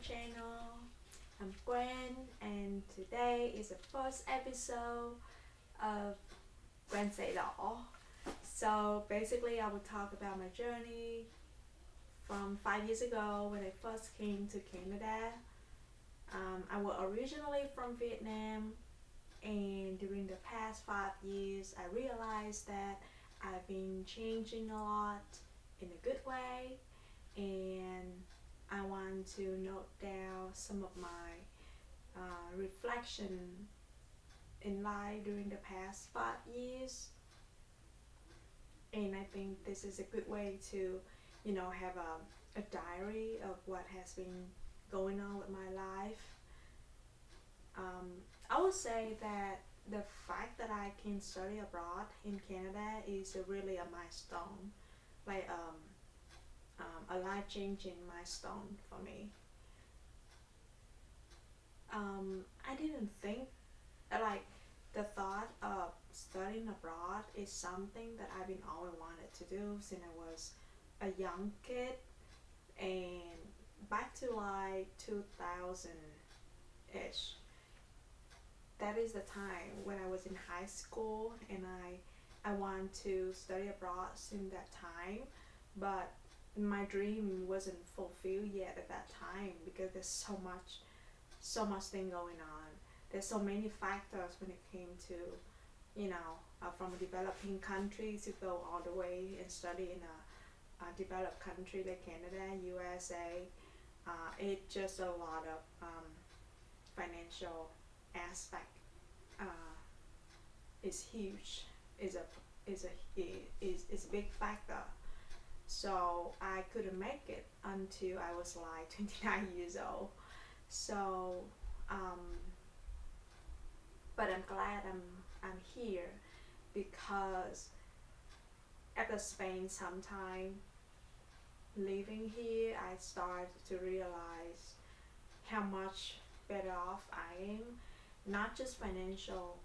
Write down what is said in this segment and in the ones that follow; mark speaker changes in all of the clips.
Speaker 1: channel. I'm Gwen, and today is the first episode of Gwen Say It All. So basically, I will talk about my journey from 5 years ago when I first came to Canada. I was originally from Vietnam, and during the past 5 years, I realized that I've been changing a lot in a good way, and I want to note down some of my reflection in life during the past 5 years. And I think this is a good way to, have a diary of what has been going on with my life. I would say that the fact that I can study abroad in Canada is really a milestone, like a life-changing milestone for me. I didn't think like the thought of studying abroad is something that I've been always wanted to do since I was a young kid, and back to like 2000 ish. That is the time when I was in high school, and I want to study abroad since that time, but my dream wasn't fulfilled yet at that time because there's so much thing going on. There's so many factors when it came to, from a developing country to go all the way and study in a developed country like Canada, USA. It's just a lot of financial aspect is huge, is a big factor. So I couldn't make it until I was like 29 years old. So, but I'm glad I'm here because after spending some time living here, I started to realize how much better off I am. Not just financial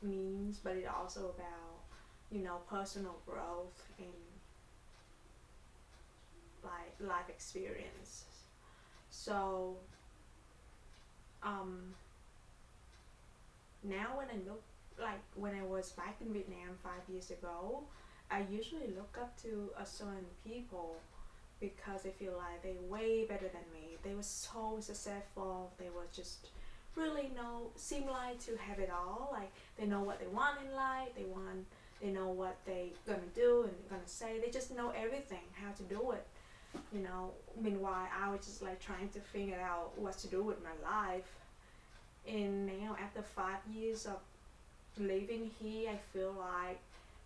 Speaker 1: means, but it also about personal growth and like life experience. So now when I look, like when I was back in Vietnam 5 years ago, I usually look up to a certain people because I feel like they're way better than me. They were so successful. They were just really seem like to have it all. Like they know what they want in life. They know what they gonna do and gonna say. They just know everything, how to do it. Meanwhile, I was just like trying to figure out what to do with my life. And now after 5 years of living here, I feel like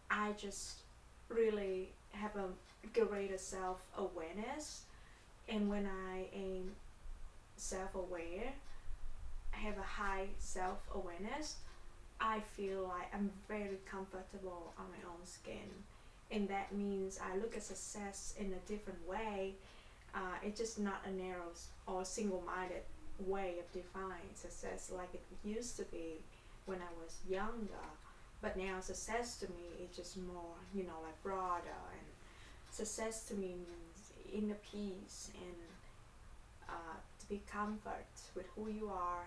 Speaker 1: I just really have a greater self-awareness. And when I am self-aware, I have a high self-awareness, I feel like I'm very comfortable on my own skin. And that means I look at success in a different way. It's just not a narrow or single-minded way of defining success like it used to be when I was younger. But now success to me is just more, like broader. And success to me means inner peace and to be comfort with who you are,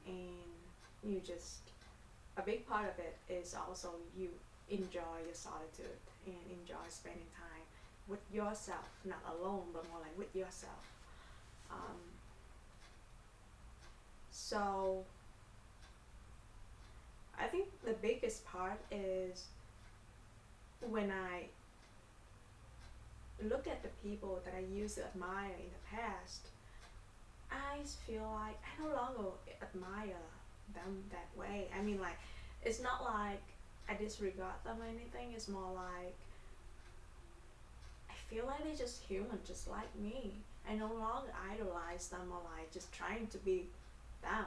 Speaker 1: and you just a big part of it is also you enjoy your solitude and enjoy spending time with yourself, not alone, but more like with yourself. Um, so I think the biggest part is when I look at the people that I used to admire in the past, I feel like I no longer admire them that way. I mean, like, it's not like I disregard them or anything. It's more like I feel like they're just human, just like me. I no longer idolize them or like just trying to be them.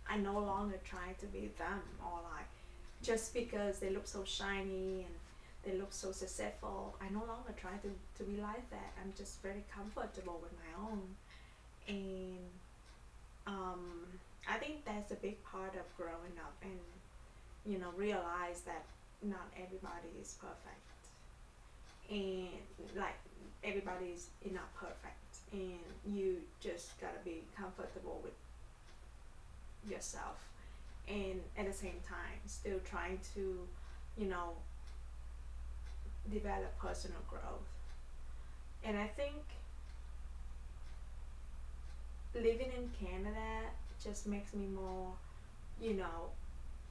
Speaker 1: I no longer try to be them, or like just because they look so shiny and they look so successful, I no longer try to be like that. I'm just very comfortable with my own. And I think that's a big part of growing up, and realize that not everybody is perfect, and like everybody is not perfect, and you just gotta be comfortable with yourself, and at the same time still trying to, you know, develop personal growth. And I think living in Canada just makes me more, you know,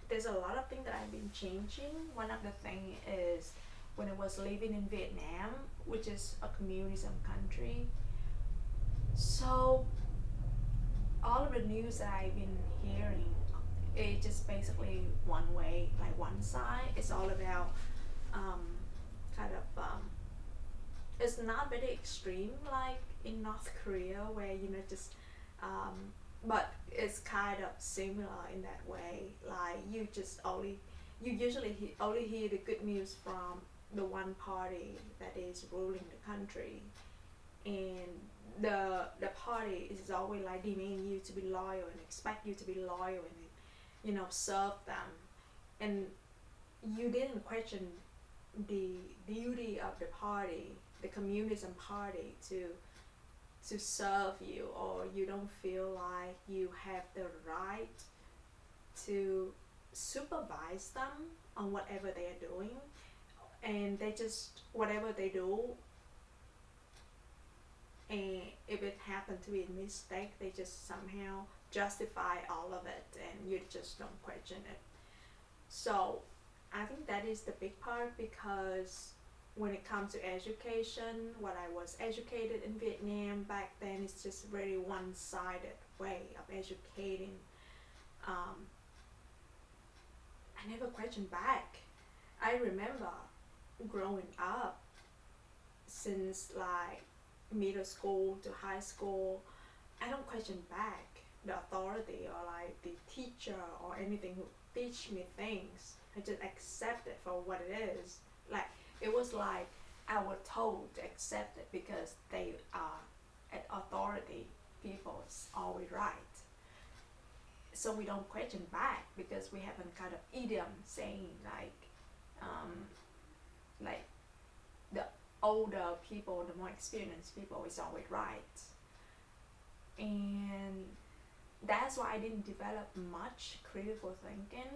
Speaker 1: there's a lot of things that I've been changing. One of the thing is when I was living in Vietnam, which is a communism country. So all of the news that I've been hearing, it just basically one way, like one side. It's all about um, kind of it's not very extreme like in North Korea where you know just um, but it's kind of similar in that way. Like you just only you usually only hear the good news from the one party that is ruling the country, and the party is always like demanding you to be loyal and expect you to be loyal and you know serve them, and you didn't question the duty of the party, the communism party, to serve you, or you don't feel like you have the right to supervise them on whatever they are doing, and they just whatever they do, and if it happened to be a mistake they just somehow justify all of it and you just don't question it. So I think that is the big part, because when it comes to education, what I was educated in Vietnam back then is just very one-sided way of educating. um, I never questioned back. I remember growing up since like middle school to high school, I don't question back the authority or like the teacher or anything who teach me things. I just accept it for what it is. Like it was like I was told to accept it because they are at authority. People is always right. So we don't question back because we have a kind of idiom saying um, like the older people, the more experienced people is always right. And that's why I didn't develop much critical thinking.